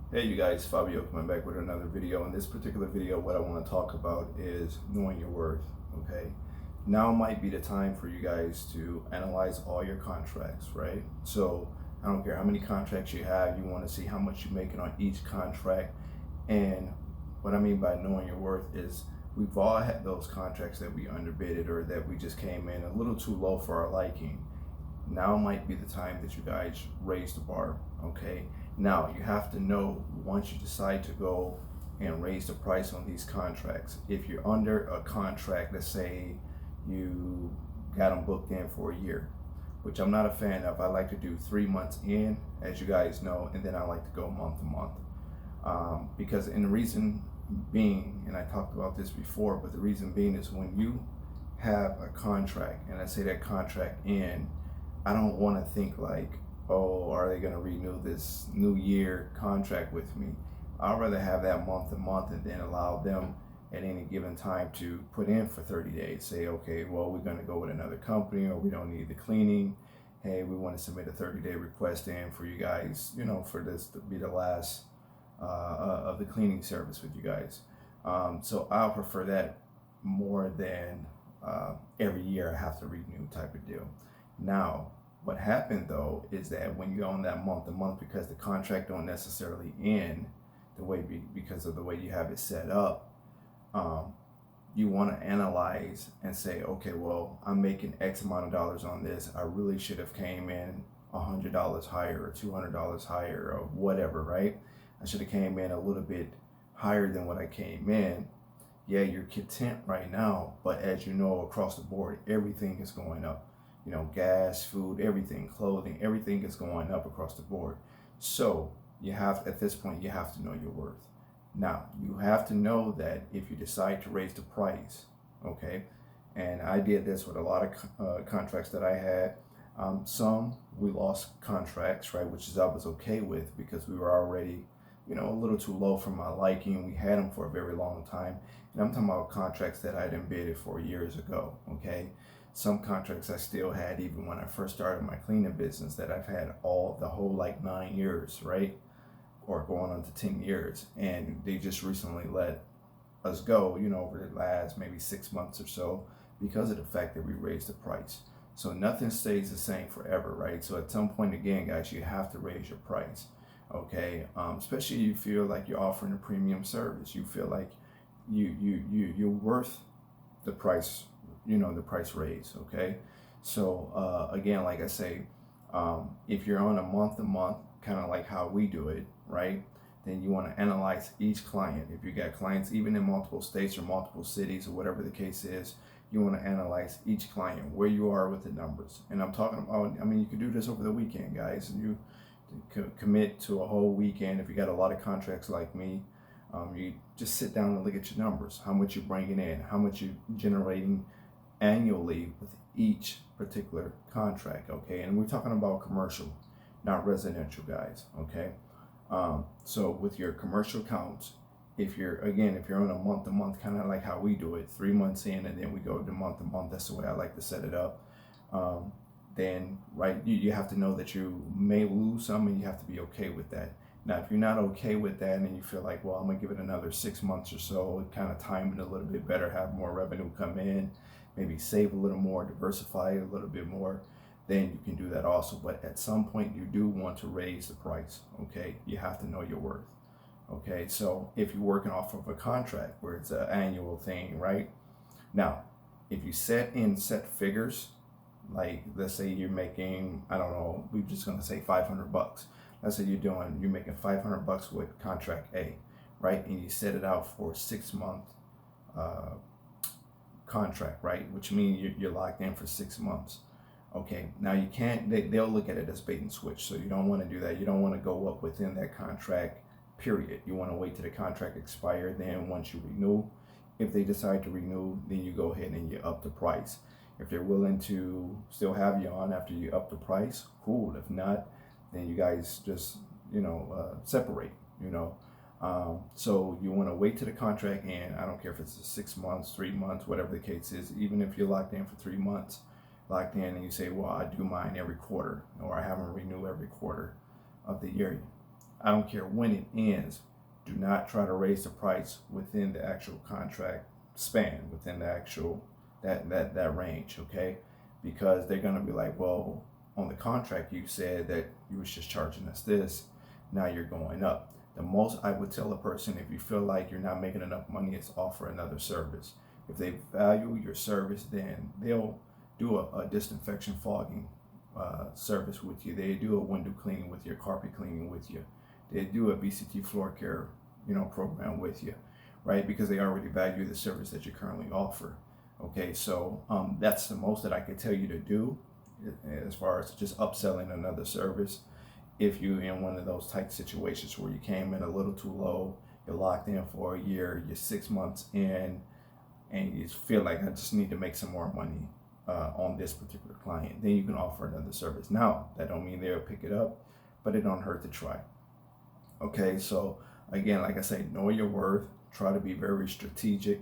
Hey you guys, Fabio coming back with another video. In this particular video, what I want to talk about is knowing your worth, okay? Now might be the time for you guys to analyze all your contracts, right? So I don't care how many contracts you have, you want to see how much you're making on each contract. And what I mean by knowing your worth is we've all had those contracts that we underbidded or that we just came in a little too low for our liking. Now might be the time that you guys raise the bar, okay? Now you have to know once you decide to go and raise the price on these contracts. If you're under a contract, let's say you got them booked in for a year, which I'm not a fan of. I like to do 3 months in, as you guys know, and then I like to go month to month. Because and the reason being, and I talked about this before, but the reason being is when you have a contract, and I say that contract in, I don't want to think like, oh, are they going to renew this new year contract with me? I'd rather have that month to month and then allow them at any given time to put in for 30 days. Say, okay, well, we're going to go with another company or we don't need the cleaning. Hey, we want to submit a 30-day request in for you guys, for this to be the last of the cleaning service with you guys. So I'll prefer that more than every year I have to renew type of deal. Now, what happened though is that when you're on that month to month, because the contract don't necessarily end the way because of the way you have it set up, you want to analyze and say, okay, well, I'm making X amount of dollars on this. I really should have came in $100 higher or $200 higher or whatever, right? I should have came in a little bit higher than what I came in. Yeah, you're content right now, but as you know, across the board, everything is going up. Gas, food, everything, clothing, everything is going up across the board. So you have, at this point, you have to know your worth. Now, you have to know that if you decide to raise the price, okay, and I did this with a lot of contracts that I had. Some we lost contracts, right, which is I was okay with because we were already, a little too low for my liking. We had them for a very long time. And I'm talking about contracts that I done bidded for years ago, okay? Some contracts I still had even when I first started my cleaning business that I've had the whole like 9 years, right? Or going on to 10 years. And they just recently let us go, over the last maybe 6 months or so because of the fact that we raised the price. So nothing stays the same forever, right? So at some point again, guys, you have to raise your price, okay? Especially you feel like you're offering a premium service. You feel like you're worth the price, the price raise, okay? So again, like I say, if you're on a month to month, kind of like how we do it, right? Then you want to analyze each client. If you got clients even in multiple states or multiple cities or whatever the case is, you want to analyze each client, where you are with the numbers. And I'm talking about, you can do this over the weekend, guys. You commit to a whole weekend. If you got a lot of contracts like me, you just sit down and look at your numbers, how much you're bringing in, how much you're generating annually with each particular contract, okay? And we're talking about commercial, not residential, guys, okay? So with your commercial accounts, if you're on a month to month, kind of like how we do it, 3 months in and then we go to month, that's the way I like to set it up. Then, right, you have to know that you may lose some and you have to be okay with that. Now, if you're not okay with that and you feel like, well, I'm gonna give it another 6 months or so, kind of time it a little bit better, have more revenue come in, maybe save a little more, diversify a little bit more, then you can do that also. But at some point, you do want to raise the price, okay? You have to know your worth, okay? So if you're working off of a contract where it's an annual thing, right? Now, if you set figures, like let's say you're making, I don't know, we're just gonna say $500. Let's say you're making $500 with contract A, right? And you set it out for a 6-month contract, right? Which means you're locked in for 6 months. Okay, now you can't, they'll look at it as bait and switch. So you don't want to do that. You don't want to go up within that contract period. You want to wait till the contract expires. Then once you renew, if they decide to renew, then you go ahead and you up the price. If they're willing to still have you on after you up the price, cool. If not, then you guys just, separate, so you want to wait to the contract end. I don't care if it's 6 months, 3 months, whatever the case is. Even if you're locked in for 3 months, locked in, and you say, well, I do mine every quarter, or I have them renew every quarter of the year. I don't care when it ends. Do not try to raise the price within the actual contract span, within the actual that range, okay? Because they're gonna be like, well, on the contract you said that you was just charging us this, now you're going up. The most I would tell a person, if you feel like you're not making enough money, is offer another service. If they value your service, then they'll do a disinfection fogging service with you. They do a window cleaning with you, carpet cleaning with you. They do a VCT floor care, program with you, right? Because they already value the service that you currently offer. Okay, so that's the most that I could tell you to do as far as just upselling another service. If you're in one of those tight situations where you came in a little too low, you're locked in for a year, you're 6 months in, and you feel like I just need to make some more money on this particular client, then you can offer another service. Now, that don't mean they'll pick it up, but it don't hurt to try. Okay, so again, like I say, know your worth. Try to be very strategic.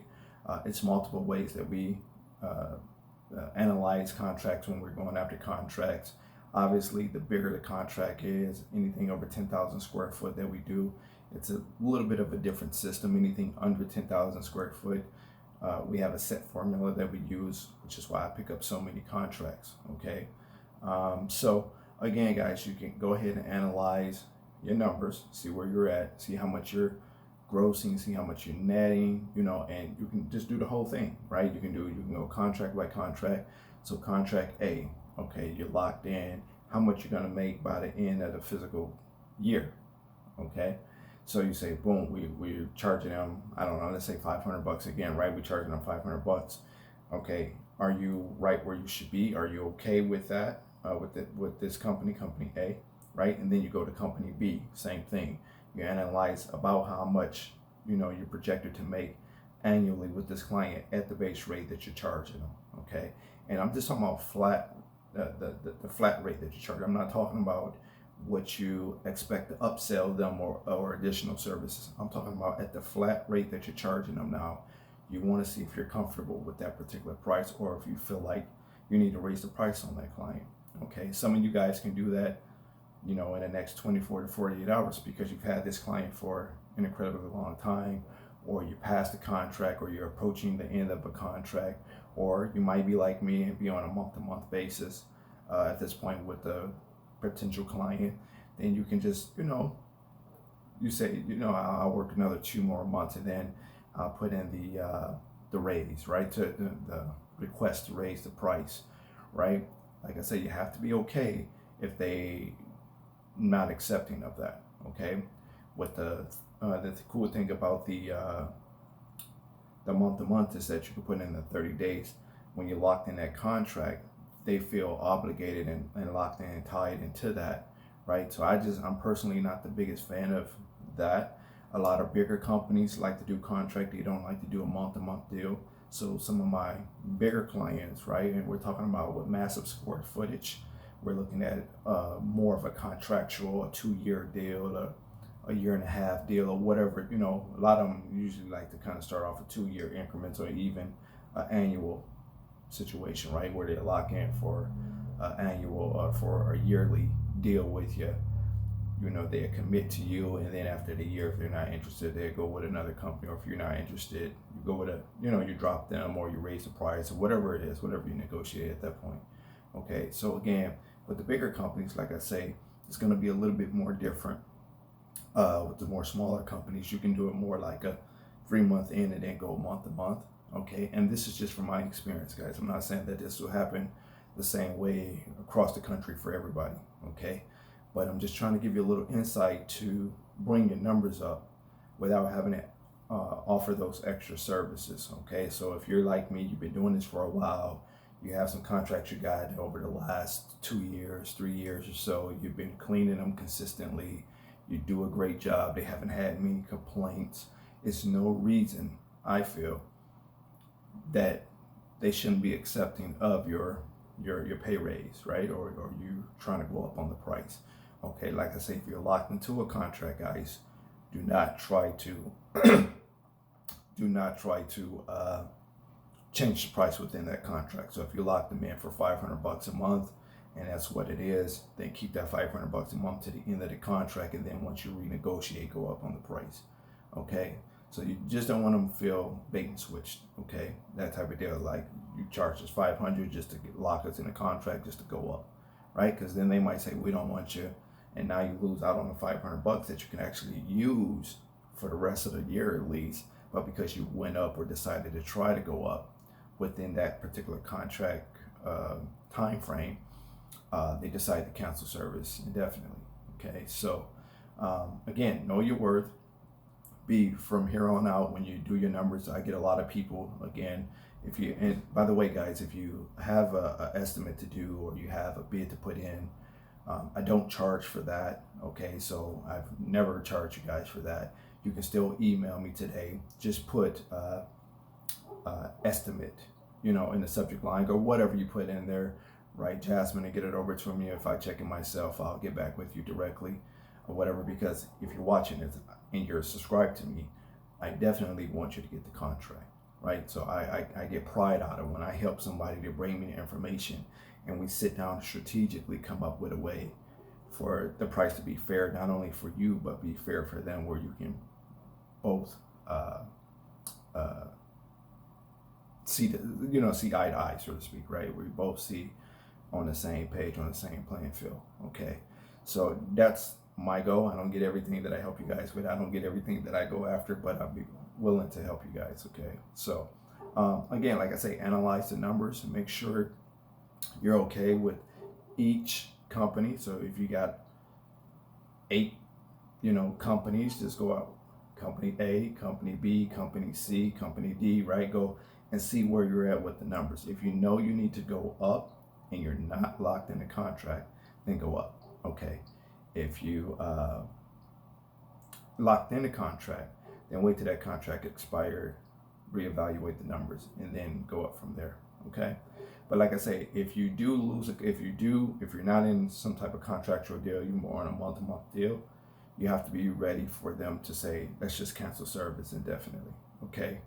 It's multiple ways that we analyze contracts when we're going after contracts. Obviously, the bigger the contract is, anything over 10,000 square foot that we do, it's a little bit of a different system. Anything under 10,000 square foot, we have a set formula that we use, which is why I pick up so many contracts, okay? So again, guys, you can go ahead and analyze your numbers, see where you're at, see how much you're grossing, see how much you're netting, and you can just do the whole thing, right? You can go contract by contract. So contract A, okay, you're locked in, how much you're gonna make by the end of the physical year, okay? So you say, boom, we're charging them, I don't know, let's say $500 again, right? We're charging them $500. Okay, are you right where you should be? Are you okay with that, with this company A, right? And then you go to company B, same thing. You analyze about how much, you're projected to make annually with this client at the base rate that you're charging them, okay? And I'm just talking about flat, the flat rate that you charge. I'm not talking about what you expect to upsell them or additional services. I'm talking about at the flat rate that you're charging them now. You want to see if you're comfortable with that particular price, or if you feel like you need to raise the price on that client. Okay, some of you guys can do that, in the next 24 to 48 hours because you've had this client for an incredibly long time, or you passed the contract, or you're approaching the end of a contract, or you might be like me and be on a month-to-month basis at this point with the potential client. Then you can just, you say, I'll work another 2 more months, and then I'll put in the raise, right? To the request to raise the price, right? Like I say, you have to be okay if they not accepting of that, okay? What the cool thing about the month to month is that you can put in the 30 days. When you're locked in that contract, they feel obligated and locked in and tied into that, right? So I'm personally not the biggest fan of that. A lot of bigger companies like to do contract. They don't like to do a month-to-month deal. So some of my bigger clients, right, and we're talking about with massive square footage, we're looking at more of a contractual, a 2-year deal, a 1.5-year deal, or whatever. A lot of them usually like to kind of start off with 2-year increments, or even an annual situation, right, where they lock in for annual for a yearly deal with you. They commit to you, and then after the year, if they're not interested, they go with another company. Or if you're not interested, you go with you drop them, or you raise the price, or whatever it is, whatever you negotiate at that point. Okay, so again, with the bigger companies, like I say, it's going to be a little bit more different. With the more smaller companies, you can do it more like a 3-month in and then go month to month. Okay, and this is just from my experience, guys. I'm not saying that this will happen the same way across the country for everybody. Okay, but I'm just trying to give you a little insight to bring your numbers up without having to offer those extra services. Okay, so if you're like me, you've been doing this for a while, you have some contracts you got over the last 2 years, 3 years or so, you've been cleaning them consistently, you do a great job, they haven't had many complaints, it's no reason, I feel, that they shouldn't be accepting of your pay raise, right? Or you trying to go up on the price. Okay, like I say, if you're locked into a contract, guys, do not try to change the price within that contract. So if you lock them in for $500 a month, and that's what it is, then keep that $500 a month to the end of the contract, and then once you renegotiate, go up on the price. Okay, so you just don't want them to feel bait and switched. Okay, that type of deal, like you charge us $500 just to lock us in a contract just to go up, right? Because then they might say we don't want you, and now you lose out on the $500 that you can actually use for the rest of the year at least. But because you went up or decided to try to go up within that particular contract time frame, they decide to cancel service indefinitely. Okay, so again, know your worth. Be from here on out, when you do your numbers, I get a lot of people, again, if you, and by the way guys, if you have a estimate to do or you have a bid to put in, I don't charge for that. Okay, so I've never charged you guys for that. You can still email me today. Just put estimate, in the subject line, or whatever you put in there, right, Jasmine, and get it over to me. If I check it myself, I'll get back with you directly or whatever, because if you're watching this and you're subscribed to me, I definitely want you to get the contract, right? So I get pride out of when I help somebody to bring me the information, and we sit down strategically, come up with a way for the price to be fair, not only for you, but be fair for them, where you can both see eye to eye, so to speak, right? We both see on the same page, on the same playing field. Okay, so that's my goal. I don't get everything that I help you guys with. I don't get everything that I go after, but I'll be willing to help you guys. Okay, so again, like I say, analyze the numbers and make sure you're okay with each company. So if you got 8 companies, just go out company A, company B, company C, company D, right? Go and see where you're at with the numbers. If you know you need to go up and you're not locked in a contract, then go up. Okay, if you locked in a contract, then wait till that contract expire, reevaluate the numbers, and then go up from there. Okay, but like I say, if you do lose, if you're not in some type of contractual deal, you're more on a month-to-month deal, you have to be ready for them to say, let's just cancel service indefinitely. Okay,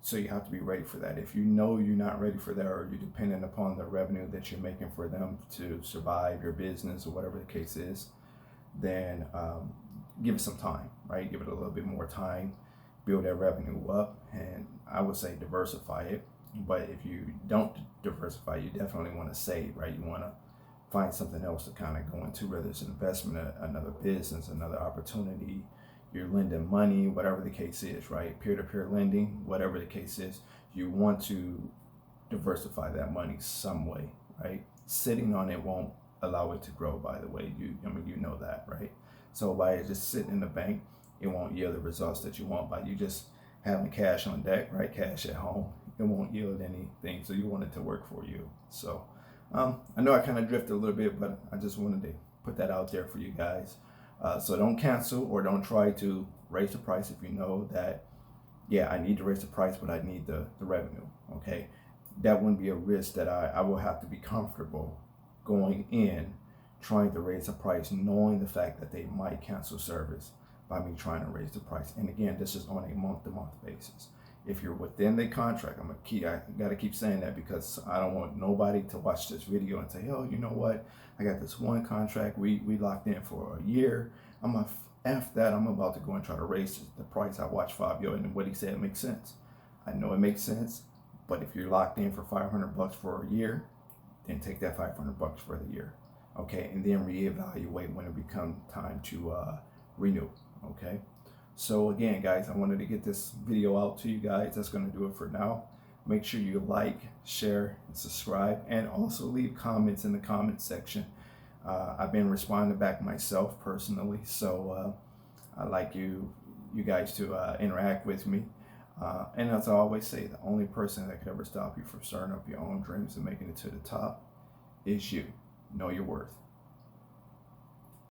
so you have to be ready for that. If you know you're not ready for that, or you're dependent upon the revenue that you're making for them to survive your business or whatever the case is, then give it some time, right? Give it a little bit more time, build that revenue up, and I would say diversify it. But if you don't diversify, you definitely want to save, right? You want to find something else to kind of go into, whether it's an investment, another business, another opportunity, you're lending money, whatever the case is, right? Peer-to-peer lending, whatever the case is, you want to diversify that money some way, right? Sitting on it won't allow it to grow, by the way. You know that, right? So by just sitting in the bank, it won't yield the results that you want. By you just having cash on deck, right? Cash at home, it won't yield anything. So you want it to work for you. So I know I kind of drifted a little bit, but I just wanted to put that out there for you guys. So don't cancel or don't try to raise the price if you know that, yeah, I need to raise the price, but I need the revenue. Okay, that wouldn't be a risk that I will have to be comfortable going in, trying to raise the price, knowing the fact that they might cancel service by me trying to raise the price. And again, this is on a month-to-month basis. If you're within the contract, I gotta keep saying that, because I don't want nobody to watch this video and say, oh, you know what? I got this one contract we locked in for a year. I'm gonna F that. I'm about to go and try to raise the price. I watched Fabio, and what he said makes sense. I know it makes sense, but if you're locked in for $500 for a year, then take that $500 for the year. Okay, and then reevaluate when it becomes time to renew. Okay. So again, guys, I wanted to get this video out to you guys. That's going to do it for now. Make sure you like, share, and subscribe, and also leave comments in the comment section. I've been responding back myself personally, so I'd like you guys to interact with me. And as I always say, the only person that could ever stop you from starting up your own dreams and making it to the top is you. Know your worth.